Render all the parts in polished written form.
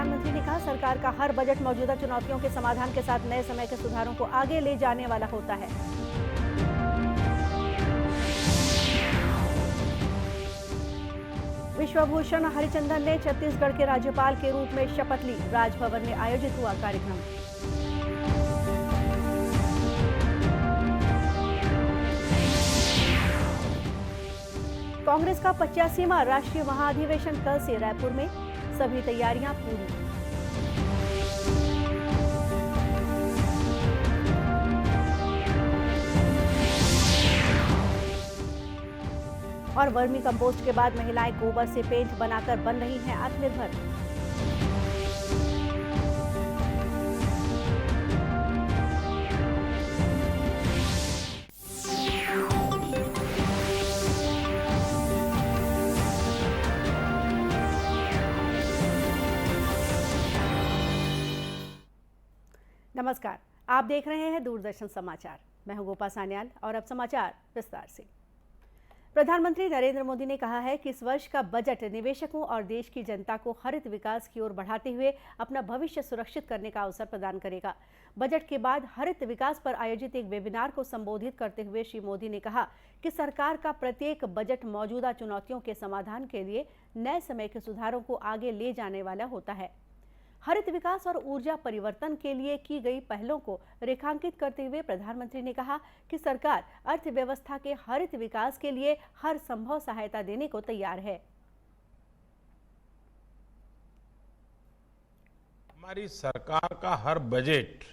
प्रधानमंत्री ने कहा, सरकार का हर बजट मौजूदा चुनौतियों के समाधान के साथ नए समय के सुधारों को आगे ले जाने वाला होता है। विश्वभूषण हरिचंदन ने छत्तीसगढ़ के राज्यपाल के रूप में शपथ ली। राजभवन में आयोजित हुआ कार्यक्रम। कांग्रेस का 85वां राष्ट्रीय महाधिवेशन कल से रायपुर में, सभी तैयारियां पूरी। और वर्मी कंपोस्ट के बाद महिलाएं गोबर से पेंट बनाकर बन रही हैं आत्मनिर्भर। नमस्कार, आप देख रहे हैं दूरदर्शन समाचार। मैं हूं गोपा सान्याल और अब समाचार विस्तार से। प्रधानमंत्री नरेंद्र मोदी ने कहा है कि इस वर्ष का बजट निवेशकों और देश की जनता को हरित विकास की ओर बढ़ाते हुए अपना भविष्य सुरक्षित करने का अवसर प्रदान करेगा। बजट के बाद हरित विकास पर आयोजित एक वेबिनार को संबोधित करते हुए श्री मोदी ने कहा कि सरकार का प्रत्येक बजट मौजूदा चुनौतियों के समाधान के लिए नए समय के सुधारों को आगे ले जाने वाला होता है। हरित विकास और ऊर्जा परिवर्तन के लिए की गई पहलों को रेखांकित करते हुए प्रधानमंत्री ने कहा कि सरकार अर्थव्यवस्था के हरित विकास के लिए हर संभव सहायता देने को तैयार है। हमारी सरकार का हर बजट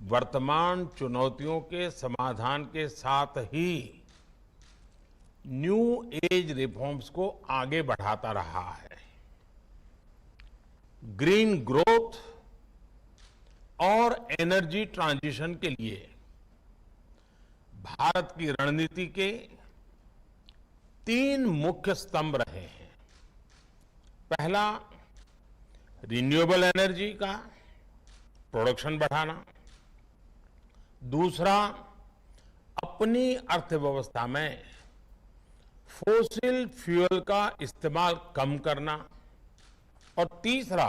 वर्तमान चुनौतियों के समाधान के साथ ही न्यू एज रिफॉर्म्स को आगे बढ़ाता रहा है। ग्रीन ग्रोथ और एनर्जी ट्रांजिशन के लिए भारत की रणनीति के 3 मुख्य स्तंभ रहे हैं। पहला, रिन्यूएबल एनर्जी का प्रोडक्शन बढ़ाना। दूसरा, अपनी अर्थव्यवस्था में फोसिल फ्यूल का इस्तेमाल कम करना। और तीसरा,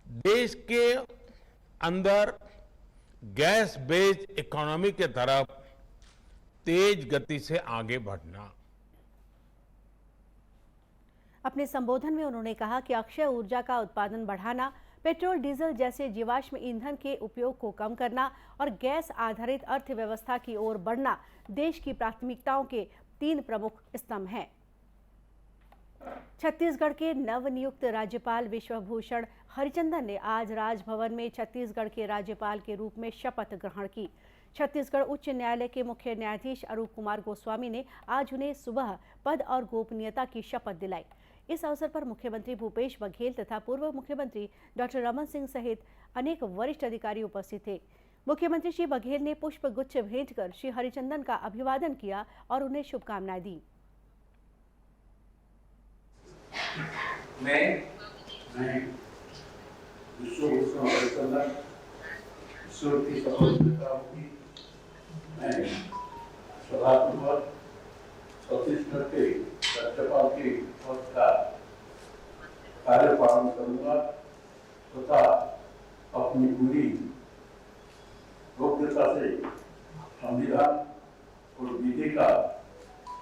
देश के अंदर गैस बेस्ड इकोनॉमी के तरफ तेज गति से आगे बढ़ना। अपने संबोधन में उन्होंने कहा कि अक्षय ऊर्जा का उत्पादन बढ़ाना, पेट्रोल डीजल जैसे जीवाश्म ईंधन के उपयोग को कम करना और गैस आधारित अर्थव्यवस्था की ओर बढ़ना देश की प्राथमिकताओं के 3 प्रमुख स्तंभ हैं। छत्तीसगढ़ के नवनियुक्त राज्यपाल विश्वभूषण हरिचंदन ने आज राजभवन में छत्तीसगढ़ के राज्यपाल के रूप में शपथ ग्रहण की। छत्तीसगढ़ उच्च न्यायालय के मुख्य न्यायाधीश अरूप कुमार गोस्वामी ने आज उन्हें सुबह पद और गोपनीयता की शपथ दिलाई। इस अवसर पर मुख्यमंत्री भूपेश बघेल तथा पूर्व मुख्यमंत्री डॉक्टर रमन सिंह सहित अनेक वरिष्ठ अधिकारी उपस्थित थे। मुख्यमंत्री श्री बघेल ने पुष्प गुच्छ भेंट कर श्री हरिचंदन का अभिवादन किया और उन्हें शुभकामनाएं दी। मैं विश्वभूषण हरिचंदन ईश्वर की शपथ लेता हूँ कि मैं सदापूर्वक छत्तीसगढ़ के राज्यपाल के पद का कार्यपालन करूंगा तथा अपनी पूरी योग्यता से संविधान और विधि का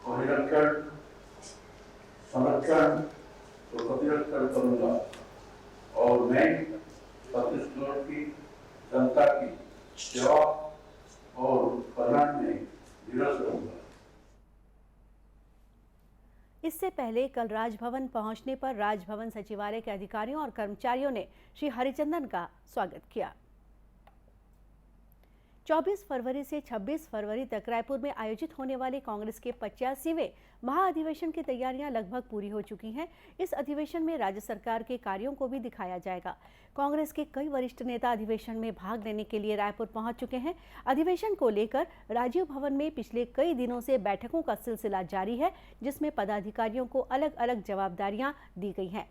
परिरक्षण, संरक्षण तो प्रतिरक्षण करूंगा और मैं छत्तीसगढ़ की जनता की सेवा और कल्याण में निरत रहूंगा। इससे पहले कल राजभवन पहुंचने पर राजभवन सचिवालय के अधिकारियों और कर्मचारियों ने श्री हरिचंदन का स्वागत किया। 24 फरवरी से 26 फरवरी तक रायपुर में आयोजित होने वाले कांग्रेस के 85वें महाअधिवेशन की तैयारियां लगभग पूरी हो चुकी हैं। इस अधिवेशन में राज्य सरकार के कार्यों को भी दिखाया जाएगा। कांग्रेस के कई वरिष्ठ नेता अधिवेशन में भाग लेने के लिए रायपुर पहुंच चुके हैं। अधिवेशन को लेकर राजीव भवन में पिछले कई दिनों से बैठकों का सिलसिला जारी है, जिसमें पदाधिकारियों को अलग अलग जवाबदारियां दी गई हैं।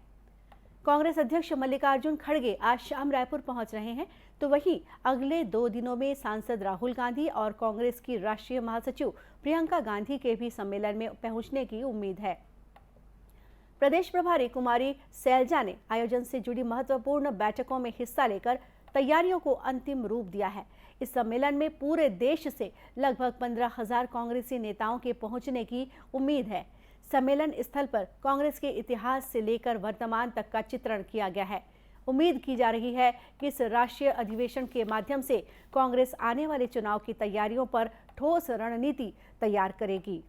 कांग्रेस अध्यक्ष मल्लिकार्जुन खड़गे आज शाम रायपुर पहुंच रहे हैं, तो वहीं अगले 2 दिनों में सांसद राहुल गांधी और कांग्रेस की राष्ट्रीय महासचिव प्रियंका गांधी के भी सम्मेलन में पहुंचने की उम्मीद है। प्रदेश प्रभारी कुमारी सैलजा ने आयोजन से जुड़ी महत्वपूर्ण बैठकों में हिस्सा लेकर तैयारियों को अंतिम रूप दिया है। इस सम्मेलन में पूरे देश से लगभग 15,000 कांग्रेसी नेताओं के पहुंचने की उम्मीद है। सम्मेलन स्थल पर कांग्रेस के इतिहास से लेकर वर्तमान तक का चित्रण किया गया है। उम्मीद की जा रही है कि इस राष्ट्रीय अधिवेशन के माध्यम से कांग्रेस आने वाले चुनाव की तैयारियों पर ठोस रणनीति तैयार करेगी।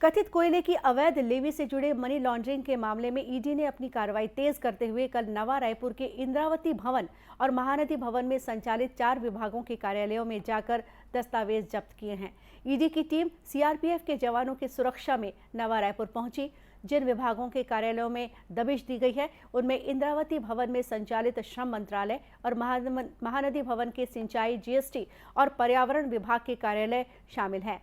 कथित कोयले की अवैध लेवी से जुड़े मनी लॉन्ड्रिंग के मामले में ईडी ने अपनी कार्रवाई तेज करते हुए कल नवा रायपुर के इंद्रावती भवन और महानदी भवन में संचालित 4 विभागों के कार्यालयों में जाकर दस्तावेज जब्त किए हैं। ईडी की टीम सीआरपीएफ के जवानों की सुरक्षा में नवा रायपुर पहुंची। जिन विभागों के कार्यालयों में दबिश दी गई है उनमें इंद्रावती भवन में संचालित श्रम मंत्रालय और महानदी भवन के सिंचाई, जीएसटी और पर्यावरण विभाग के कार्यालय शामिल हैं।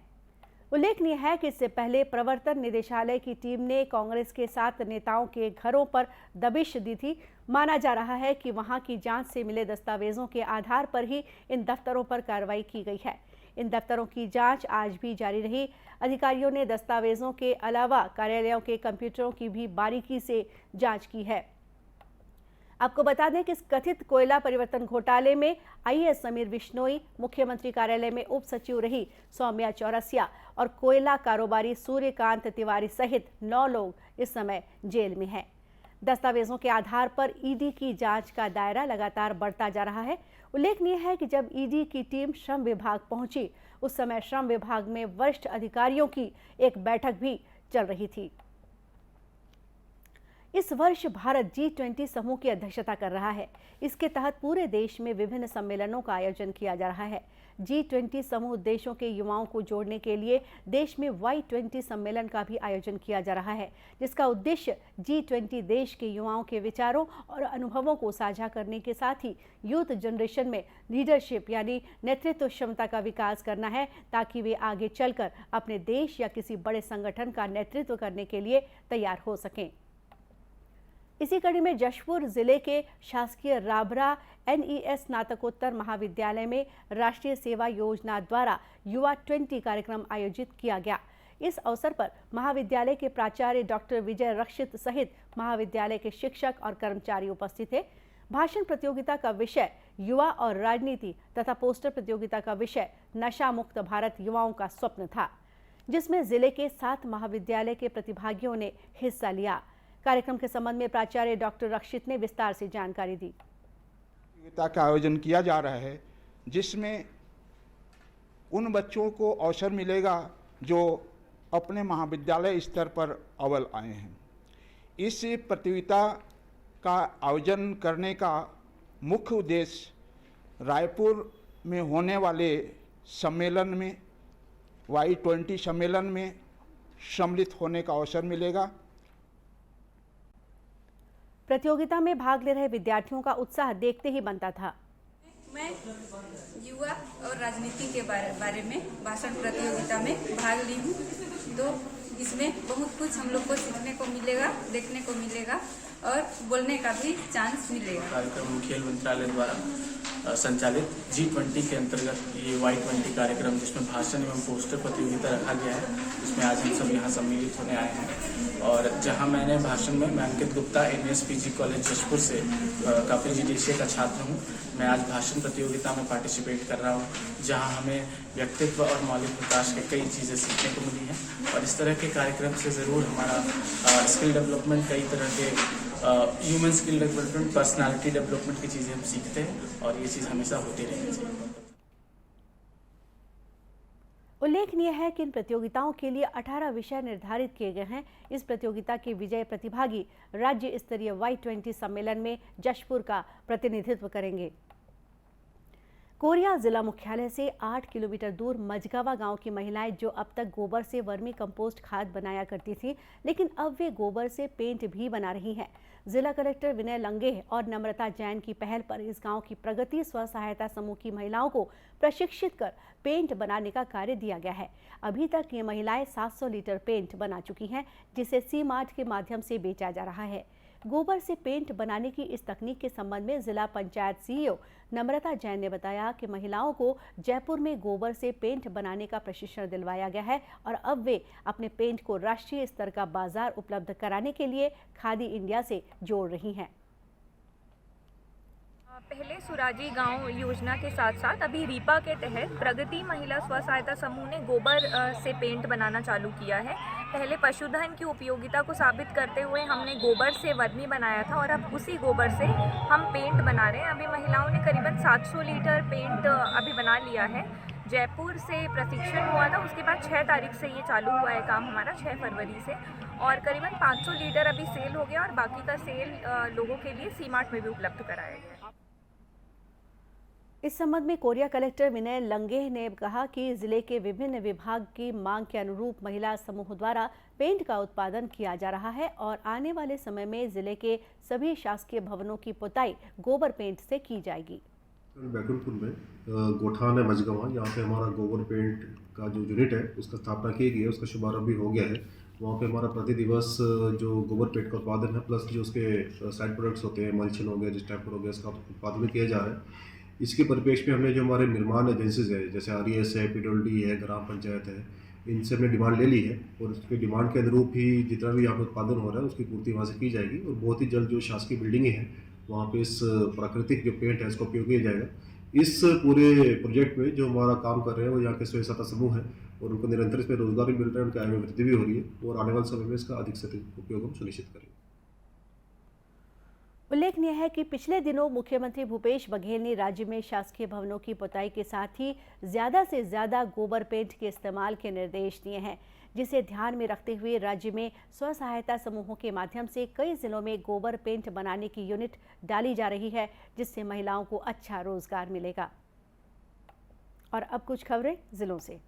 उल्लेखनीय है कि इससे पहले प्रवर्तन निदेशालय की टीम ने कांग्रेस के 7 नेताओं के घरों पर दबिश दी थी। माना जा रहा है कि वहां की जांच से मिले दस्तावेजों के आधार पर ही इन दफ्तरों पर कार्रवाई की गई है। इन दफ्तरों की जांच आज भी जारी रही। अधिकारियों ने दस्तावेजों के अलावा कार्यालयों के कंप्यूटरों की भी बारीकी से जांच की है। आपको बता दें कि इस कथित कोयला परिवर्तन घोटाले में आईएएस समीर विश्नोई, मुख्यमंत्री कार्यालय में उप सचिव रही सौम्या चौरसिया और कोयला कारोबारी सूर्यकांत तिवारी सहित 9 लोग इस समय जेल में हैं। दस्तावेजों के आधार पर ईडी की जांच का दायरा लगातार बढ़ता जा रहा है। उल्लेखनीय है कि जब ईडी की टीम श्रम विभाग पहुंची उस समय श्रम विभाग में वरिष्ठ अधिकारियों की एक बैठक भी चल रही थी। इस वर्ष भारत G20 समूह की अध्यक्षता कर रहा है। इसके तहत पूरे देश में विभिन्न सम्मेलनों का आयोजन किया जा रहा है। G20 समूह देशों के युवाओं को जोड़ने के लिए देश में Y20 सम्मेलन का भी आयोजन किया जा रहा है, जिसका उद्देश्य G20 देश के युवाओं के विचारों और अनुभवों को साझा करने के साथ ही यूथ जनरेशन में लीडरशिप यानी नेतृत्व क्षमता का विकास करना है, ताकि वे आगे चलकर अपने देश या किसी बड़े संगठन का नेतृत्व करने के लिए तैयार हो सकें। इसी कड़ी में जशपुर जिले के शासकीय राबरा NES स्नातकोत्तर महाविद्यालय में राष्ट्रीय सेवा योजना द्वारा युवा 20 कार्यक्रम आयोजित किया गया। इस अवसर पर महाविद्यालय के प्राचार्य डॉक्टर विजय रक्षित सहित महाविद्यालय के शिक्षक और कर्मचारी उपस्थित थे। भाषण प्रतियोगिता का विषय युवा और राजनीति तथा पोस्टर प्रतियोगिता का विषय नशा मुक्त भारत युवाओं का स्वप्न था, जिसमें जिले के 7 महाविद्यालय के प्रतिभागियों ने हिस्सा लिया। कार्यक्रम के संबंध में प्राचार्य डॉक्टर रक्षित ने विस्तार से जानकारी दी। प्रतियोगिता का आयोजन किया जा रहा है, जिसमें उन बच्चों को अवसर मिलेगा जो अपने महाविद्यालय स्तर पर अव्वल आए हैं। इस प्रतियोगिता का आयोजन करने का मुख्य उद्देश्य रायपुर में होने वाले सम्मेलन में Y20 सम्मेलन में सम्मिलित होने का अवसर मिलेगा। प्रतियोगिता में भाग ले रहे विद्यार्थियों का उत्साह देखते ही बनता था। मैं युवा और राजनीति के बारे में भाषण प्रतियोगिता में भाग ली हूँ, तो इसमें बहुत कुछ हम लोग को सीखने को मिलेगा, देखने को मिलेगा और बोलने का भी चांस मिलेगा। कार्यक्रम खेल मंत्रालय द्वारा संचालित G20 के अंतर्गत ये Y20 कार्यक्रम, जिसमें भाषण एवं पोस्टर प्रतियोगिता रखा गया है, उसमें आज हम सब यहाँ सम्मिलित होने आए हैं। और जहाँ मैंने भाषण में, मैं Ankit Gupta NES PG college Jashpur से काफ़ी GDCA का छात्र हूँ। मैं आज भाषण प्रतियोगिता में पार्टिसिपेट कर रहा हूँ, जहाँ हमें व्यक्तित्व और मौलिक विकास के कई चीज़ें सीखने को मिली हैं। और इस तरह के कार्यक्रम से ज़रूर हमारा स्किल डेवलपमेंट, कई तरह के human skill development, personality development की चीज़ें हम सीखते हैं और ये चीज़ हमेशा होती रहनी चाहिए। उल्लेखनीय है कि इन प्रतियोगिताओं के लिए 18 विषय निर्धारित किए गए हैं। इस प्रतियोगिता के विजय प्रतिभागी राज्य स्तरीय Y20 सम्मेलन में जशपुर का प्रतिनिधित्व करेंगे। कोरिया जिला मुख्यालय से 8 किलोमीटर दूर मझगावा गांव की महिलाएं, जो अब तक गोबर से वर्मी कंपोस्ट खाद बनाया करती थी, लेकिन अब वे गोबर से पेंट भी बना रही हैं। जिला कलेक्टर विनय लंगेह और नम्रता जैन की पहल पर इस गांव की प्रगति स्व सहायता समूह की महिलाओं को प्रशिक्षित कर पेंट बनाने का कार्य दिया गया है। अभी तक ये महिलाएं 700 लीटर पेंट बना चुकी हैं, जिसे सी मार्ट के माध्यम से बेचा जा रहा है। गोबर से पेंट बनाने की इस तकनीक के संबंध में जिला पंचायत सीईओ नम्रता जैन ने बताया कि महिलाओं को जयपुर में गोबर से पेंट बनाने का प्रशिक्षण दिलवाया गया है और अब वे अपने पेंट को राष्ट्रीय स्तर का बाजार उपलब्ध कराने के लिए खादी इंडिया से जोड़ रही हैं। पहले सुराजी गांव योजना के साथ साथ अभी रीपा के तहत प्रगति महिला स्व सहायता समूह ने गोबर से पेंट बनाना चालू किया है। पहले पशुधन की उपयोगिता को साबित करते हुए हमने गोबर से वर्मी बनाया था और अब उसी गोबर से हम पेंट बना रहे हैं। अभी महिलाओं ने करीबन 700 लीटर पेंट अभी बना लिया है। जयपुर से प्रशिक्षण हुआ था, उसके बाद 6 तारीख से ये चालू हुआ है काम हमारा, 6 फरवरी से, और करीबन 500 लीटर अभी सेल हो गया और बाकी का सेल लोगों के लिए सी-मार्ट में भी उपलब्ध कराया गया है। इस संबंध में कोरिया कलेक्टर विनय लंगेह ने कहा कि जिले के विभिन्न विभाग की मांग के अनुरूप महिला समूह द्वारा पेंट का उत्पादन किया जा रहा है और आने वाले समय में जिले के सभी शासकीय भवनों की पुताई गोबर पेंट से की जाएगी। बैकुंठपुर में गोठान है मझगांव, यहाँ पे हमारा गोबर पेंट का जो यूनिट है उसका स्थापना की गई है, उसका शुभारंभ भी हो गया है। वहाँ पे हमारा प्रति दिवस जो गोबर पेंट का उत्पादन है प्लस जो उसके साइड प्रोडक्ट्स होते हैं, मल्चिन हो गया, डिस्टैम्पर हो गया, इसका उत्पादन भी किया जा रहा है। इसके परिप्रेक्ष्य में हमने जो हमारे निर्माण एजेंसीज है जैसे RES है, PWD है, ग्राम पंचायत है, इनसे हमने डिमांड ले ली है और उसके डिमांड के अनुरूप ही जितना भी यहाँ पर उत्पादन हो रहा है उसकी पूर्ति वहाँ से की जाएगी और बहुत ही जल्द जो शासकीय बिल्डिंगें हैं वहाँ पे इस प्राकृतिक जो पेंट है इसका उपयोग किया जाएगा। इस पूरे प्रोजेक्ट में जो हमारा काम कर रहे हैं वो यहाँ के स्वयं सहायता समूह है और उनको निरंतर इसमें रोजगार भी मिल रहा है, उनकी आय में वृद्धि भी हो रही है और आने वाले समय में इसका अधिक से अधिक उपयोग हम सुनिश्चित करेंगे। उल्लेखनीय है कि पिछले दिनों मुख्यमंत्री भूपेश बघेल ने राज्य में शासकीय भवनों की पुताई के साथ ही ज्यादा से ज्यादा गोबर पेंट के इस्तेमाल के निर्देश दिए हैं, जिसे ध्यान में रखते हुए राज्य में स्व सहायता समूहों के माध्यम से कई जिलों में गोबर पेंट बनाने की यूनिट डाली जा रही है, जिससे महिलाओं को अच्छा रोजगार मिलेगा। और अब कुछ खबरें जिलों से।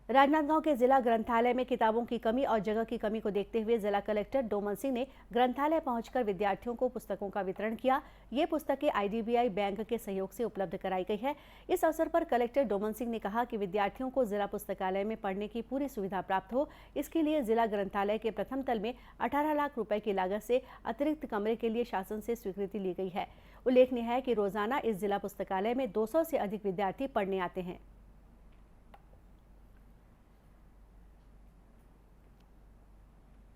राजनांदगांव के जिला ग्रंथालय में किताबों की कमी और जगह की कमी को देखते हुए जिला कलेक्टर डोमन सिंह ने ग्रंथालय पहुंचकर विद्यार्थियों को पुस्तकों का वितरण किया। ये पुस्तकें IDBI बैंक के सहयोग से उपलब्ध कराई गई है। इस अवसर पर कलेक्टर डोमन सिंह ने कहा कि विद्यार्थियों को जिला पुस्तकालय में पढ़ने की पूरी सुविधा प्राप्त हो, इसके लिए जिला ग्रंथालय के प्रथम तल में 18 लाख रुपए की लागत से अतिरिक्त कमरे के लिए शासन से स्वीकृति ली गई है। उल्लेखनीय है कि रोजाना इस जिला पुस्तकालय में 200 से अधिक विद्यार्थी पढ़ने आते हैं।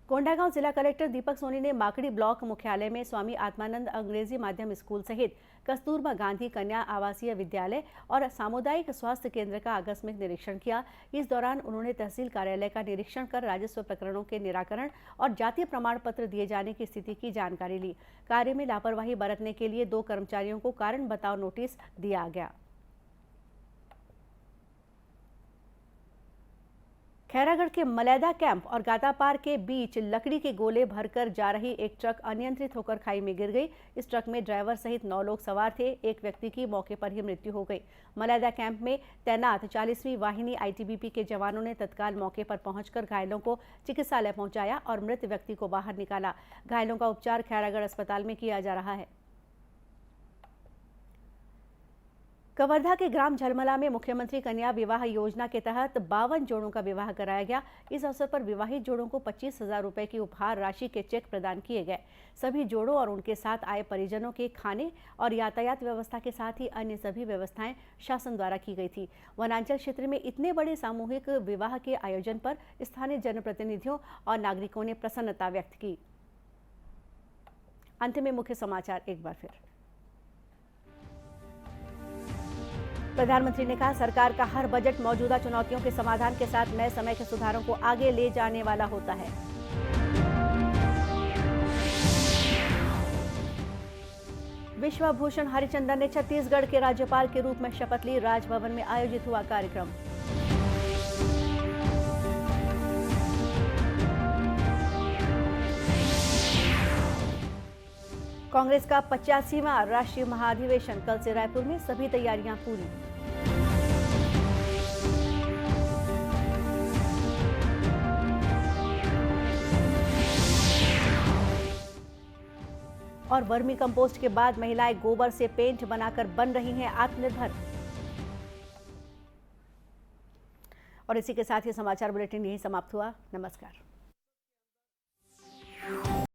कोंडागांव जिला कलेक्टर दीपक सोनी ने माकड़ी ब्लॉक मुख्यालय में स्वामी आत्मानंद अंग्रेजी माध्यम स्कूल सहित कस्तूरबा गांधी कन्या आवासीय विद्यालय और सामुदायिक स्वास्थ्य केंद्र का आकस्मिक निरीक्षण किया। इस दौरान उन्होंने तहसील कार्यालय का निरीक्षण कर राजस्व प्रकरणों के निराकरण और जाति प्रमाण पत्र दिए जाने की स्थिति की जानकारी ली। कार्य में लापरवाही बरतने के लिए 2 कर्मचारियों को कारण बताओ नोटिस दिया गया। खैरागढ़ के मलैदा कैंप और गातापार के बीच लकड़ी के गोले भरकर जा रही एक ट्रक अनियंत्रित होकर खाई में गिर गई। इस ट्रक में ड्राइवर सहित 9 लोग सवार थे। एक व्यक्ति की मौके पर ही मृत्यु हो गई। मलैदा कैंप में तैनात 40वीं वाहिनी ITBP के जवानों ने तत्काल मौके पर पहुंचकर घायलों को चिकित्सालय पहुंचाया और मृत व्यक्ति को बाहर निकाला। घायलों का उपचार खैरागढ़ अस्पताल में किया जा रहा है। कवर्धा के ग्राम झलमला में मुख्यमंत्री कन्या विवाह योजना के तहत 52 जोड़ों का विवाह कराया गया। इस अवसर पर विवाहित जोड़ों को 25,000 रुपए की उपहार राशि के चेक प्रदान किए गए। सभी जोड़ों और उनके साथ आए परिजनों के खाने और यातायात व्यवस्था के साथ ही अन्य सभी व्यवस्थाएं शासन द्वारा की गई थी। वनांचल क्षेत्र में इतने बड़े सामूहिक विवाह के आयोजन पर स्थानीय जनप्रतिनिधियों और नागरिकों ने प्रसन्नता व्यक्त की। अंत में मुख्य समाचार एक बार फिर। प्रधानमंत्री ने कहा, सरकार का हर बजट मौजूदा चुनौतियों के समाधान के साथ नए समय के सुधारों को आगे ले जाने वाला होता है। विश्वभूषण हरिचंदन ने छत्तीसगढ़ के राज्यपाल के रूप में शपथ ली। राजभवन में आयोजित हुआ कार्यक्रम। कांग्रेस का 85वां राष्ट्रीय महाधिवेशन कल से रायपुर में, सभी तैयारियां पूरी। और वर्मी कंपोस्ट के बाद महिलाएं गोबर से पेंट बनाकर बन रही हैं आत्मनिर्भर। और इसी के साथ ये समाचार बुलेटिन यही समाप्त हुआ। नमस्कार।